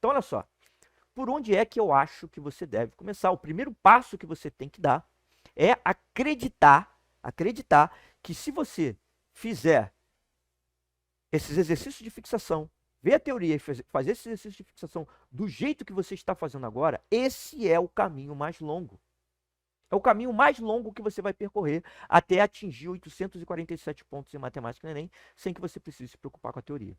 Então, olha só, por onde é que eu acho que você deve começar? O primeiro passo que você tem que dar é acreditar que se você fizer esses exercícios de fixação, ver a teoria e fazer esses exercícios de fixação do jeito que você está fazendo agora, esse é o caminho mais longo. É o caminho mais longo que você vai percorrer até atingir 847 pontos em matemática no Enem, sem que você precise se preocupar com a teoria.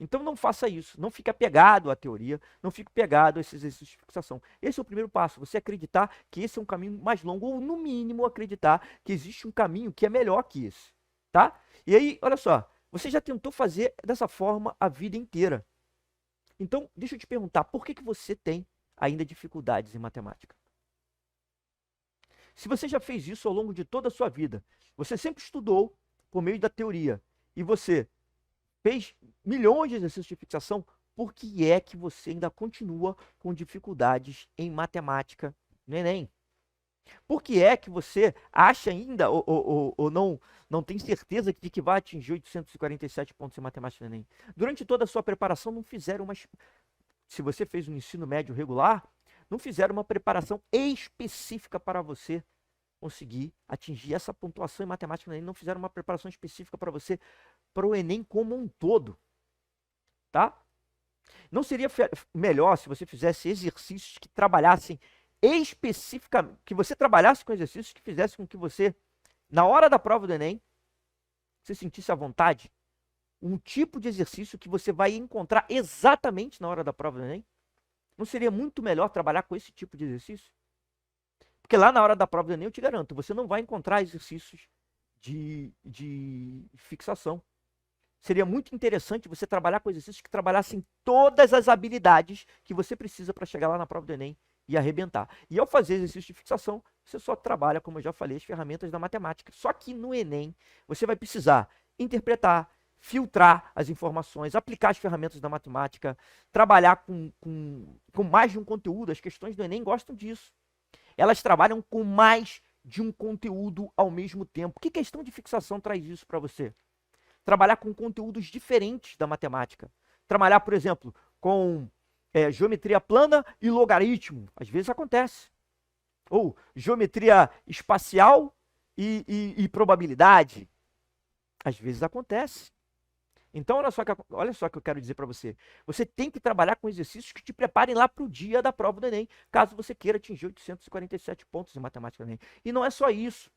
Então não faça isso, não fique apegado à teoria, não fique pegado a esses exercícios de fixação. Esse é o primeiro passo, você acreditar que esse é um caminho mais longo, ou no mínimo acreditar que existe um caminho que é melhor que esse, tá? E aí, olha só, você já tentou fazer dessa forma a vida inteira. Então, deixa eu te perguntar, por que você tem ainda dificuldades em matemática? Se você já fez isso ao longo de toda a sua vida, você sempre estudou por meio da teoria, e você fez milhões de exercícios de fixação, por que é que você ainda continua com dificuldades em matemática no Enem? Por que é que você acha ainda, ou não tem certeza de que vai atingir 847 pontos em matemática no Enem? Durante toda a sua preparação, não fizeram uma... Se você fez um ensino médio regular, não fizeram uma preparação específica para você conseguir atingir essa pontuação em matemática no Enem, não fizeram uma preparação específica para você, para o Enem como um todo, tá? Não seria melhor se você fizesse exercícios que trabalhassem especificamente, que você trabalhasse com exercícios que fizessem com que você, na hora da prova do Enem, você sentisse à vontade? Um tipo de exercício que você vai encontrar exatamente na hora da prova do Enem? Não seria muito melhor trabalhar com esse tipo de exercício? Porque lá na hora da prova do Enem, eu te garanto, você não vai encontrar exercícios de fixação. Seria muito interessante você trabalhar com exercícios que trabalhassem todas as habilidades que você precisa para chegar lá na prova do Enem e arrebentar. E ao fazer exercício de fixação, você só trabalha, como eu já falei, as ferramentas da matemática. Só que no Enem, você vai precisar interpretar, filtrar as informações, aplicar as ferramentas da matemática, trabalhar com mais de um conteúdo. As questões do Enem gostam disso. Elas trabalham com mais de um conteúdo ao mesmo tempo. Que questão de fixação traz isso para você? Trabalhar com conteúdos diferentes da matemática. Trabalhar, por exemplo, com geometria plana e logaritmo. Às vezes acontece. Ou geometria espacial e probabilidade. Às vezes acontece. Então, olha só o que eu quero dizer para você. Você tem que trabalhar com exercícios que te preparem lá para o dia da prova do Enem, caso você queira atingir 847 pontos em matemática do Enem. E não é só isso.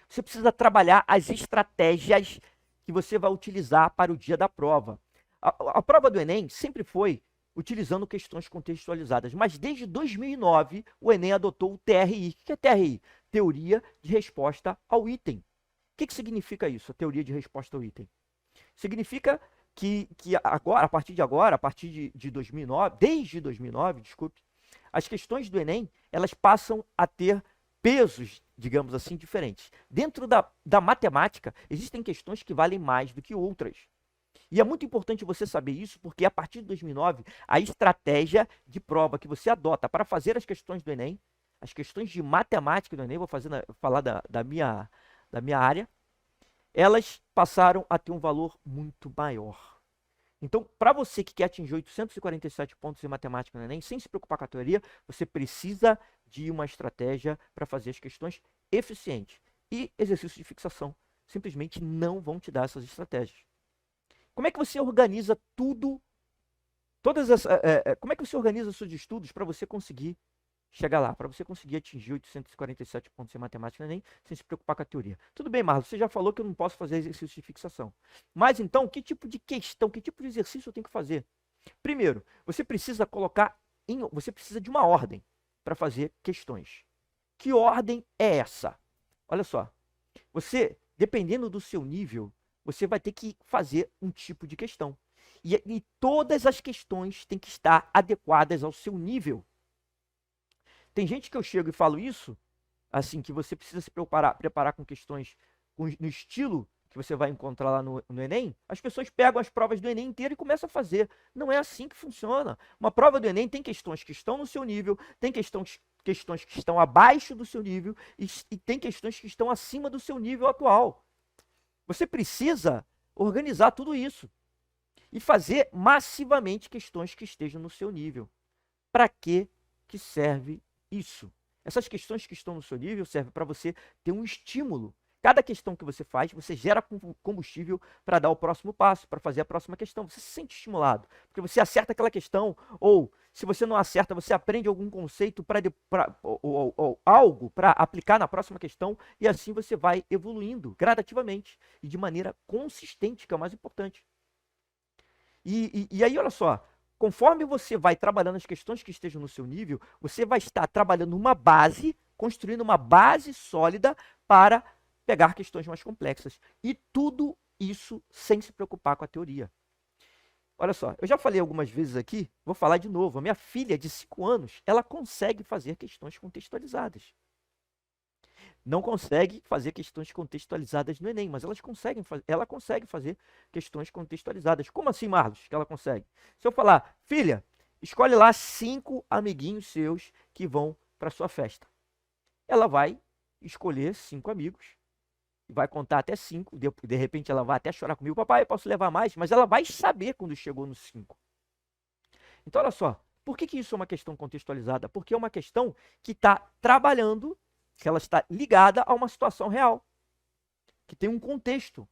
Você precisa trabalhar as estratégias que você vai utilizar para o dia da prova. A prova do Enem sempre foi utilizando questões contextualizadas, mas desde 2009 o Enem adotou o TRI. O que é TRI? Teoria de resposta ao item. O que significa isso, a teoria de resposta ao item? Significa que agora, a partir de 2009, desde 2009, desculpe, as questões do Enem, elas passam a ter pesos, digamos assim, diferentes. Dentro da matemática, existem questões que valem mais do que outras. E é muito importante você saber isso, porque a partir de 2009, a estratégia de prova que você adota para fazer as questões do Enem, as questões de matemática do Enem, vou falar da minha área, elas passaram a ter um valor muito maior. Então, para você que quer atingir 847 pontos em matemática no Enem, sem se preocupar com a teoria, você precisa de uma estratégia para fazer as questões eficientes. E exercícios de fixação simplesmente não vão te dar essas estratégias. Como é que você organiza tudo, como é que você organiza os seus estudos para você conseguir chegar lá, para você conseguir atingir 847 pontos em matemática no Enem, sem se preocupar com a teoria? Tudo bem, Marlon, você já falou que eu não posso fazer exercício de fixação. Mas então, que tipo de questão, que tipo de exercício eu tenho que fazer? Primeiro, você precisa você precisa de uma ordem para fazer questões. Que ordem é essa? Olha só, dependendo do seu nível, você vai ter que fazer um tipo de questão. E todas as questões têm que estar adequadas ao seu nível. Tem gente que eu chego e falo isso, assim, que você precisa se preparar com questões no estilo que você vai encontrar lá no Enem. As pessoas pegam as provas do Enem inteiro e começam a fazer. Não é assim que funciona. Uma prova do Enem tem questões que estão no seu nível, tem questões que estão abaixo do seu nível e tem questões que estão acima do seu nível atual. Você precisa organizar tudo isso. e fazer massivamente questões que estejam no seu nível. Para que serve isso? Essas questões que estão no seu nível servem para você ter um estímulo. Cada questão que você faz, você gera combustível para dar o próximo passo, para fazer a próxima questão. Você se sente estimulado, porque você acerta aquela questão, ou se você não acerta, você aprende algum conceito ou algo para aplicar na próxima questão, e assim você vai evoluindo gradativamente e de maneira consistente, que é o mais importante. E aí, olha só, conforme você vai trabalhando as questões que estejam no seu nível, você vai estar trabalhando uma base, construindo uma base sólida para pegar questões mais complexas. E tudo isso sem se preocupar com a teoria. Olha só, eu já falei algumas vezes aqui, vou falar de novo. A minha filha de 5 anos, ela consegue fazer questões contextualizadas. Não consegue fazer questões contextualizadas no Enem, mas ela consegue fazer questões contextualizadas. Como assim, Marlos, que ela consegue? Se eu falar, filha, escolhe lá 5 amiguinhos seus que vão para sua festa. Ela vai escolher 5 amigos, vai contar até 5, de repente ela vai até chorar comigo, papai, eu posso levar mais? Mas ela vai saber quando chegou nos 5. Então, olha só, por que isso é uma questão contextualizada? Porque é uma questão que está trabalhando, que ela está ligada a uma situação real, que tem um contexto.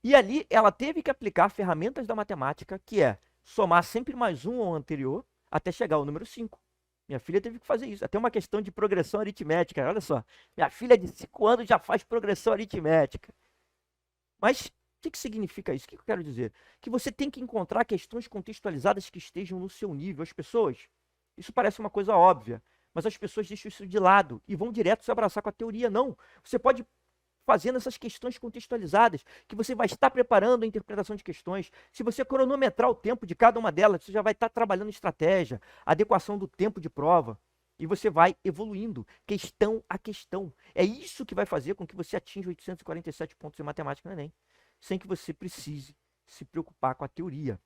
E ali ela teve que aplicar ferramentas da matemática, que é somar sempre mais um ao anterior, até chegar ao número 5. Minha filha teve que fazer isso. Até uma questão de progressão aritmética. Olha só, minha filha de 5 anos já faz progressão aritmética. Mas o que significa isso? O que eu quero dizer? Que você tem que encontrar questões contextualizadas que estejam no seu nível. As pessoas, isso parece uma coisa óbvia, mas as pessoas deixam isso de lado e vão direto se abraçar com a teoria. Não, você pode fazendo essas questões contextualizadas, que você vai estar preparando a interpretação de questões. Se você cronometrar o tempo de cada uma delas, você já vai estar trabalhando estratégia, adequação do tempo de prova, e você vai evoluindo, questão a questão. É isso que vai fazer com que você atinja 847 pontos em matemática no Enem, sem que você precise se preocupar com a teoria.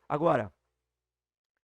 Agora,